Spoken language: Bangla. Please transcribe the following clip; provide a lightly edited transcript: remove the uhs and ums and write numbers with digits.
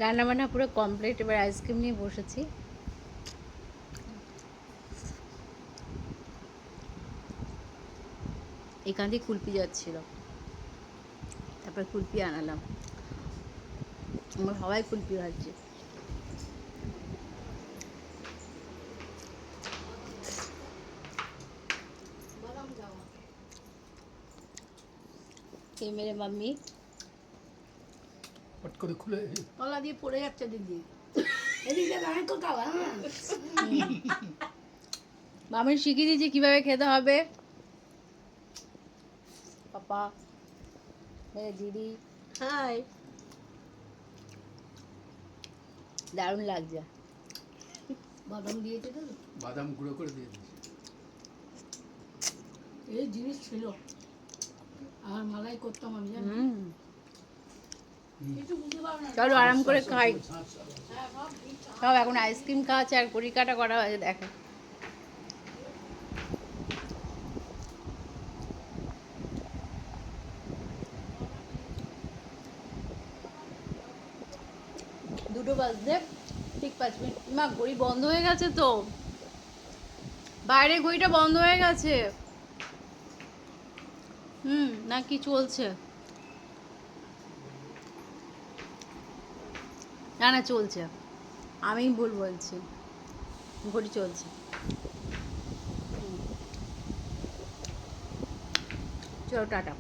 রান্নাবান্না পুরো কমপ্লিট, এবার আইসক্রিম নিয়ে বসেছি। এখান দিয়ে কুলপি যাচ্ছিল, তারপর কুলপি আনালাম। আমরা সবাই কুলপি ভাজছি। এই মেরে মাম্মি পট করে খুলে তলা দিয়ে পড়ে যাচ্ছে দিদি, এদিকে গায়ে তো তালা। মামি শিখিয়ে দিয়েছি কিভাবে খেতে হবে। পাপা, মেরে দিদি, হাই, দারুণ লাগছে। বাদাম দিয়েছে তো, বাদাম গুঁড়ো করে দিয়ে দিয়েছি। এই জিনিস ছিল আর মালাই করতাম আমি, জানি কিছু বুঝতে পারবো না। চলো আরাম করে খাই। ছাঁচ, হ্যাঁ, সব ঠিক আছে। সব এখন আইসক্রিম খাওয়াচ্ছে আর ঘড়ি কাটা করা হয়েছে, দেখো। দুটো বাজতে ঠিক 5 মিনিট। মা ঘড়ি বন্ধ হয়ে গেছে তো, বাইরে ঘড়িটা বন্ধ হয়ে গেছে। না কি চলছে? না না চলছে, আমি ভুল বলছি, ঘড়ি চলছে। চলো টাটা।